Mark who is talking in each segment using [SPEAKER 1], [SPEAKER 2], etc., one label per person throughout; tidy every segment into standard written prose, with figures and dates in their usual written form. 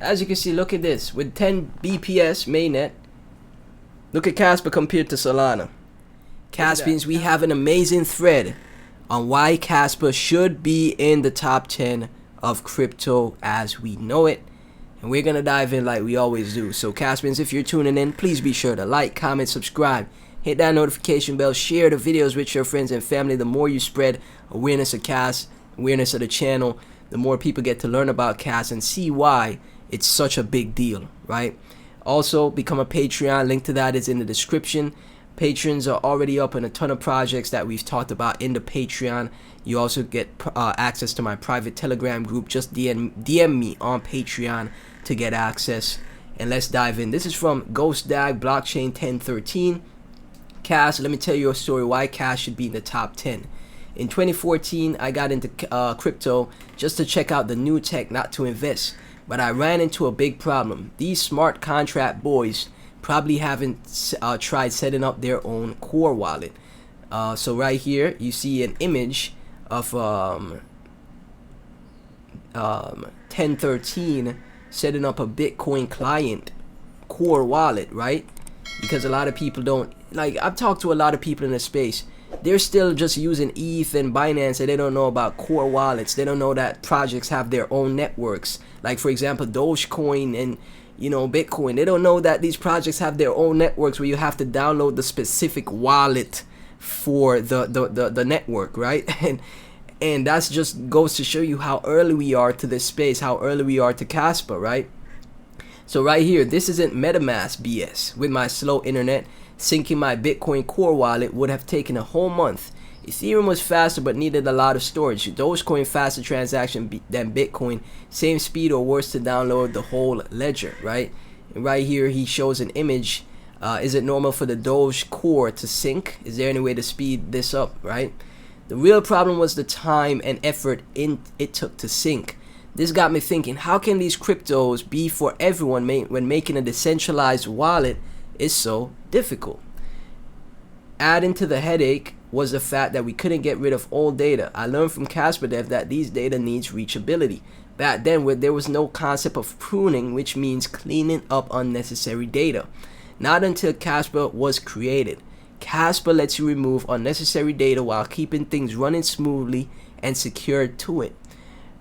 [SPEAKER 1] as you can see, look at this. With 10 BPS mainnet, look at Kaspa compared to Solana. Caspians, we have an amazing thread on why Kaspa should be in the top 10 of crypto as we know it. And we're going to dive in like we always do. So Caspians, if you're tuning in, please be sure to like, comment, subscribe. Hit that notification bell. Share the videos with your friends and family. The more you spread awareness of Kas, awareness of the channel, the more people get to learn about Kas and see why it's such a big deal, right? Also, become a Patreon. Link to that is in the description. Patrons are already up on a ton of projects that we've talked about in the Patreon. You also get access to my private Telegram group. Just DM me on Patreon to get access. And let's dive in. This is from GhostDag Blockchain 1013. Kas, let me tell you a story why Kas should be in the top 10. In 2014, I got into crypto just to check out the new tech, not to invest. But I ran into a big problem. These smart contract boys probably haven't tried setting up their own core wallet. So right here, you see an image of 1013 setting up a Bitcoin client core wallet, right? Because a lot of people don't, like, I've talked to a lot of people in the space. They're still just using ETH and Binance, and they don't know about core wallets. They don't know that projects have their own networks. Like, for example, Dogecoin and, you know, Bitcoin. They don't know that these projects have their own networks where you have to download the specific wallet for the network, right? And that's just goes to show you how early we are to this space, how early we are to Kaspa, right? So right here, this isn't MetaMask BS. With my slow internet, syncing my Bitcoin core wallet would have taken a whole month. Ethereum was faster but needed a lot of storage. Dogecoin faster transaction than Bitcoin, same speed or worse to download the whole ledger, right? And right here he shows an image. Is it normal for the Doge core to sync? Is there any way to speed this up, right? The real problem was the time and effort it took to sync. This got me thinking, how can these cryptos be for everyone when making a decentralized wallet is so difficult? Adding to the headache was the fact that we couldn't get rid of old data. I learned from Kaspa Dev that these data needs reachability. Back then, there was no concept of pruning, which means cleaning up unnecessary data. Not until Kaspa was created. Kaspa lets you remove unnecessary data while keeping things running smoothly and secured to it.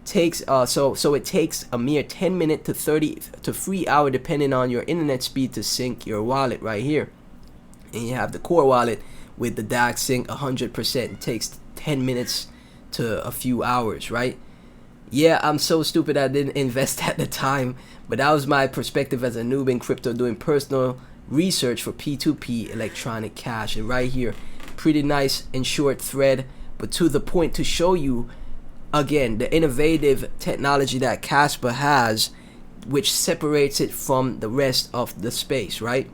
[SPEAKER 1] So it takes a mere 10 minutes to 30 to 3 hours depending on your internet speed to sync your wallet right here. And you have the core wallet with the DAX sync 100%. It takes 10 minutes to a few hours, right? Yeah, I'm so stupid I didn't invest at the time, but that was my perspective as a noob in crypto doing personal research for P2P electronic cash. And right here, pretty nice and short thread, but to the point to show you again the innovative technology that Kaspa has, which separates it from the rest of the space, right?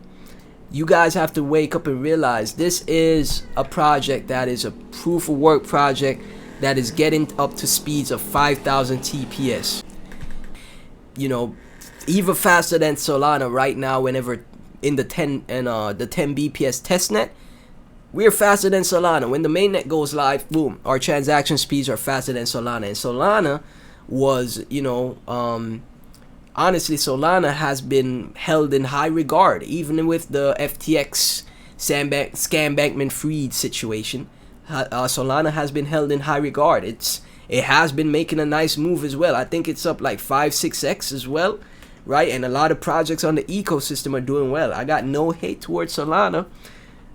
[SPEAKER 1] You guys have to wake up and realize this is a project that is a proof of work project that is getting up to speeds of 5,000 TPS. You know, even faster than Solana right now. Whenever in the 10 BPS testnet, we're faster than Solana. When the mainnet goes live, boom, our transaction speeds are faster than Solana. And Solana was, you know, honestly, Solana has been held in high regard, even with the FTX Sam Bankman-Fried situation. Solana has been held in high regard. It has been making a nice move as well. I think it's up like 5-6x as well, right? And a lot of projects on the ecosystem are doing well. I got no hate towards Solana,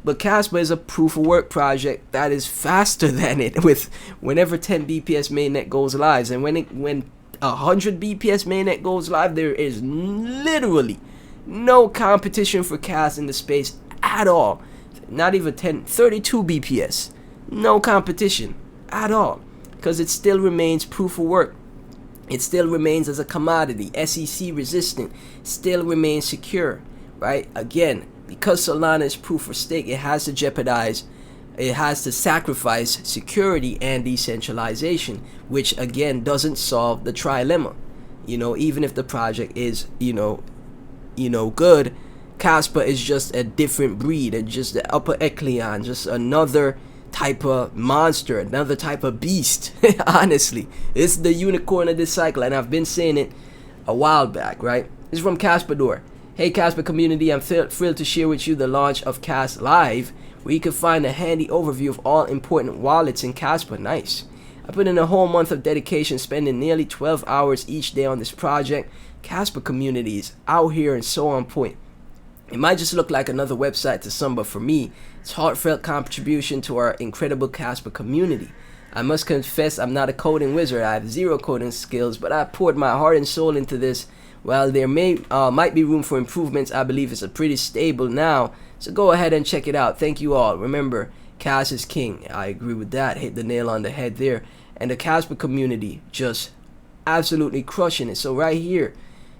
[SPEAKER 1] but Kaspa is a proof of work project that is faster than it with whenever 10 BPS mainnet goes live. And when 100 BPS mainnet goes live, there is literally no competition for Kas in the space at all. Not even 32 BPS. No competition at all, because it still remains proof of work. It still remains as a commodity, SEC resistant, still remains secure, right? Again, because Solana is proof of stake, it has to sacrifice security and decentralization, which again doesn't solve the trilemma. You know, even if the project is, you know, good, Kaspa is just a different breed, and just the upper echelon, just another type of monster, another type of beast. Honestly, it's the unicorn of this cycle, and I've been saying it a while back, right? This is from Kaspa. Hey Kaspa community, I'm thrilled to share with you the launch of Kas Live, where you can find a handy overview of all important wallets in Kaspa. Nice. I put in a whole month of dedication, spending nearly 12 hours each day on this project. Kaspa community is out here and so on point. It might just look like another website to some, but for me, it's heartfelt contribution to our incredible Kaspa community. I must confess I'm not a coding wizard. I have zero coding skills, but I poured my heart and soul into this. While there might be room for improvements, I believe it's a pretty stable now. So go ahead and check it out. Thank you all. Remember, Kas is king. I agree with that. Hit the nail on the head there. And the Kaspa community just absolutely crushing it. So right here,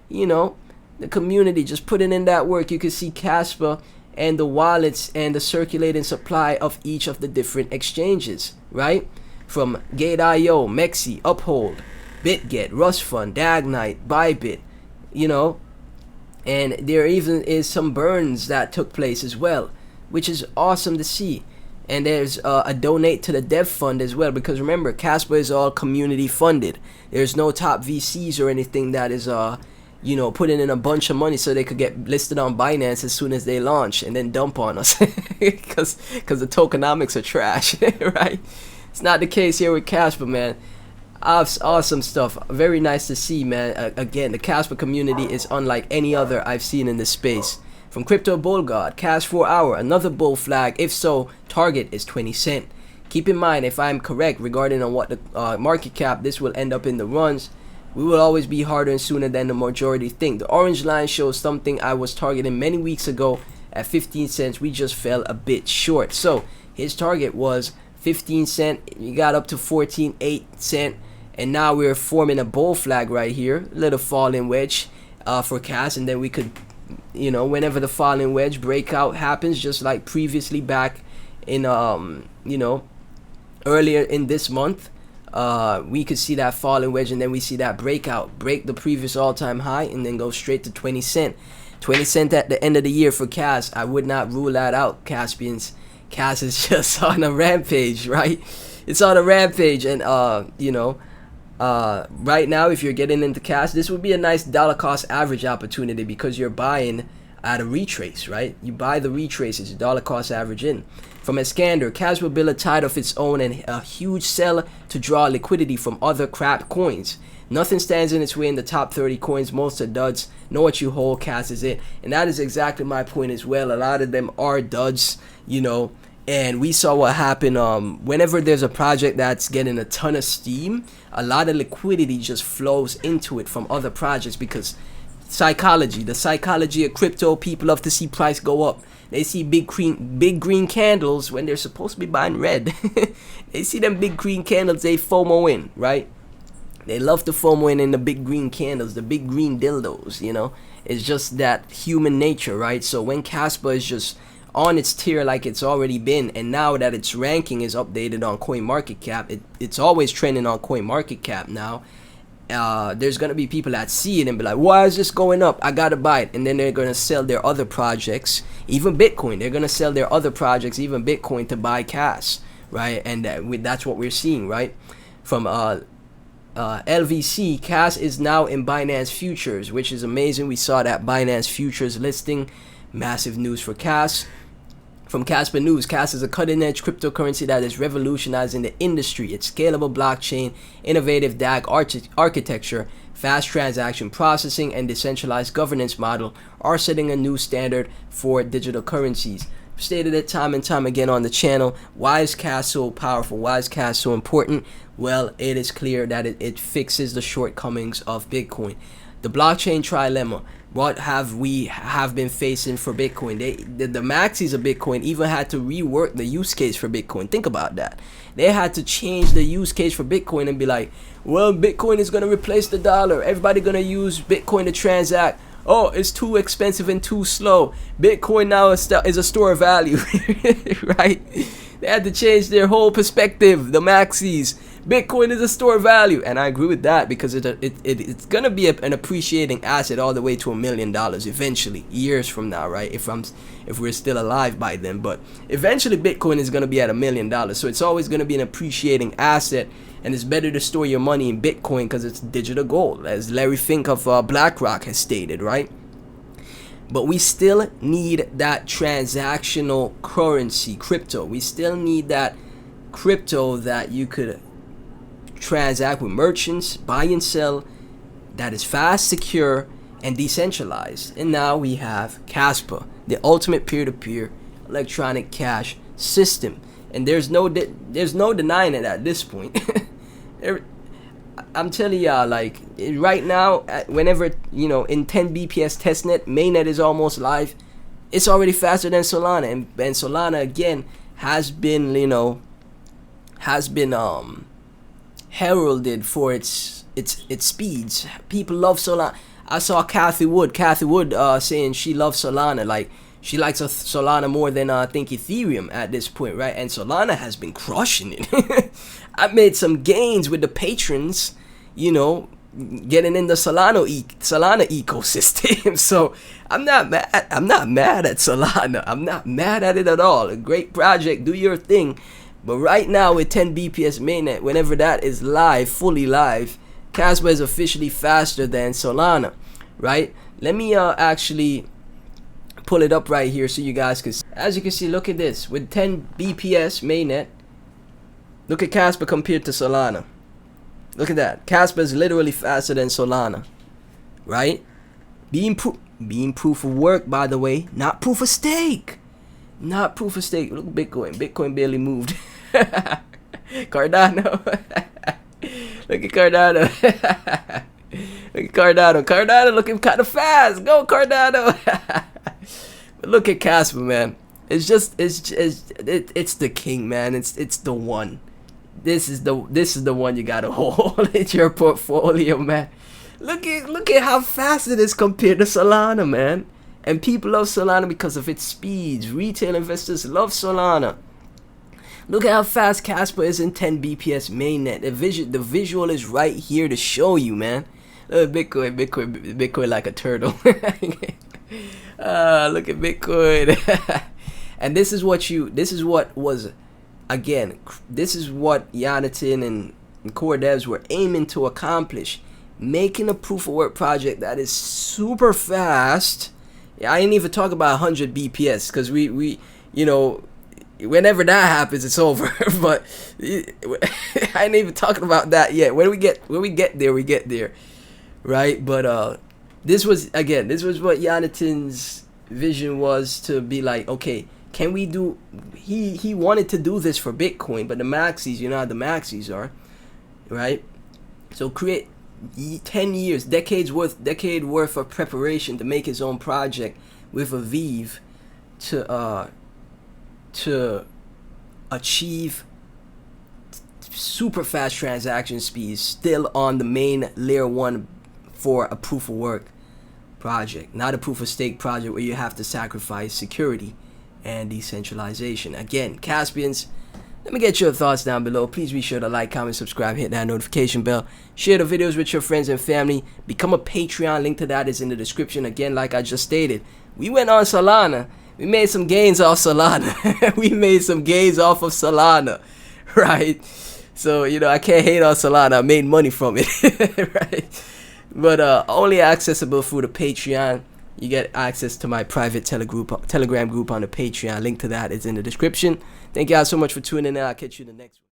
[SPEAKER 1] you know, the community just putting in that work. You can see Kaspa and the wallets and the circulating supply of each of the different exchanges, right? From Gate.io, Mexi, Uphold, BitGet, Rustfund, Dagnite, Bybit, you know, and there even is some burns that took place as well, which is awesome to see. And there's a donate to the dev fund as well, because remember, Kaspa is all community funded. There's no top VCs or anything that is you know, putting in a bunch of money so they could get listed on Binance as soon as they launch and then dump on us because the tokenomics are trash. Right? It's not the case here with Kaspa, man. Awesome stuff. Very nice to see, man. Again, the Kaspa community is unlike any other I've seen in this space. From Crypto Bull God, Cash 4 Hour, another bull flag. If so, target is 20 cent. Keep in mind, if I'm correct regarding on what the market cap this will end up in the runs, we will always be harder and sooner than the majority think. The orange line shows something I was targeting many weeks ago at 15 cents. We just fell a bit short. So his target was 15 cent. You got up to 14.8 cent. And now we're forming a bull flag right here. Little falling wedge for Kas. And then we could, you know, whenever the falling wedge breakout happens, just like previously back in, you know, earlier in this month, we could see that falling wedge, and then we see that breakout, break the previous all-time high, and then go straight to 20 cent. 20 cent at the end of the year for Kas. I would not rule that out, Caspians. Kas is just on a rampage, right? It's on a rampage, and you know, right now, if you're getting into Kas, this would be a nice dollar cost average opportunity because you're buying at a retrace, right? You buy the retraces, dollar cost average in. From Iskander, Kas will build a tide of its own and a huge sell to draw liquidity from other crap coins. Nothing stands in its way in the top 30 coins. Most are duds. Know what you hold, Kas is it. And that is exactly my point as well. A lot of them are duds, you know. And we saw what happened whenever there's a project that's getting a ton of steam, a lot of liquidity just flows into it from other projects because the psychology of crypto, people love to see price go up. They see big green candles when they're supposed to be buying red. They see them big green candles, they FOMO in, right? They love to FOMO in the big green candles, the big green dildos, you know. It's just that human nature, right? So when Kaspa is just on its tier like it's already been, and now that its ranking is updated on CoinMarketCap, it's always trending on CoinMarketCap now. There's gonna be people that see it and be like, why is this going up? I gotta buy it. And then they're gonna sell their other projects, even Bitcoin. They're gonna sell their other projects, even Bitcoin, to buy Kas, right? And that's what we're seeing, right? From LVC, Kas is now in Binance Futures, which is amazing. We saw that Binance Futures listing. Massive news for Kas. From Kaspa News, Kas is a cutting-edge cryptocurrency that is revolutionizing the industry. Its scalable blockchain, innovative DAG architecture, fast transaction processing, and decentralized governance model are setting a new standard for digital currencies. I've stated it time and time again on the channel. Why is Kas so powerful? Why is Kas so important? Well, it is clear that it fixes the shortcomings of Bitcoin. The blockchain trilemma. What have we been facing for Bitcoin? The maxis of Bitcoin even had to rework the use case for Bitcoin. Think about that. They had to change the use case for Bitcoin and be like, well, Bitcoin is going to replace the dollar. Everybody going to use Bitcoin to transact. Oh, it's too expensive and too slow. Bitcoin now is a store of value, right? They had to change their whole perspective, the maxis. Bitcoin is a store of value, and I agree with that, because it's gonna be an appreciating asset all the way to $1 million eventually, years from now, right? If we're still alive by then, but eventually Bitcoin is gonna be at $1 million, so it's always gonna be an appreciating asset, and it's better to store your money in Bitcoin because it's digital gold, as Larry Fink of BlackRock has stated, right? But we still need that transactional currency, crypto. We still need that crypto that you could transact with merchants, buy and sell, that is fast, secure, and decentralized. And now we have Kaspa, the ultimate peer-to-peer electronic cash system. And there's no denying it at this point. I'm telling y'all, like, right now, whenever, you know, in 10 BPS testnet, mainnet is almost live. It's already faster than Solana, and Solana again has been, you know, heralded for its speeds. People love Solana. I saw Kathy Wood saying she loves Solana, like she likes Solana more than I think Ethereum at this point, right? And Solana has been crushing it. I made some gains with the patrons, you know, getting in the Solana ecosystem. So I'm not mad at Solana. I'm not mad at it at all. A great project, do your thing. But right now with 10 BPS mainnet, whenever that is live, fully live, Kaspa is officially faster than Solana, right? Let me actually pull it up right here so you guys can see. As you can see, look at this. With 10 BPS mainnet, look at Kaspa compared to Solana. Look at that. Kaspa is literally faster than Solana, right? Being proof of work, by the way, not proof of stake. Not proof of stake. Look at Bitcoin. Bitcoin barely moved. Cardano. Look at Cardano. Look at Cardano. Cardano looking kind of fast. Go Cardano. But look at Kaspa, man. It's the king, man. It's the one. This is the one you gotta hold in your portfolio, man. Look at how fast it is compared to Solana, man. And people love Solana because of its speeds. Retail investors love Solana. Look at how fast Kaspa is in 10 BPS mainnet. The visual is right here to show you, man. Look at Bitcoin like a turtle. Look at Bitcoin. And this is what Jonathan and core devs were aiming to accomplish. Making a proof of work project that is super fast. Yeah, I ain't even talk about 100 BPS because we you know, whenever that happens, it's over. But I ain't even talking about that yet. When we get there, right? But this was what Jonathan's vision was, to be like, okay, can we do? He wanted to do this for Bitcoin, but the maxis, you know how the maxis are, right? So create 10 years, decade worth of preparation to make his own project with a Veef to achieve super fast transaction speeds, still on the main layer 1 for a proof of work project, not a proof of stake project where you have to sacrifice security and decentralization. Again, Caspians, let me get your thoughts down below. Please be sure to like, comment, subscribe, hit that notification bell, share the videos with your friends and family, become a Patreon. Link to that is in the description. Again, like I just stated, we went on Solana. We made some gains off Solana. We made some gains off of Solana, right? So, you know, I can't hate on Solana. I made money from it, right? But only accessible through the Patreon. You get access to my private Telegram group on the Patreon. Link to that is in the description. Thank you all so much for tuning in. I'll catch you in the next one.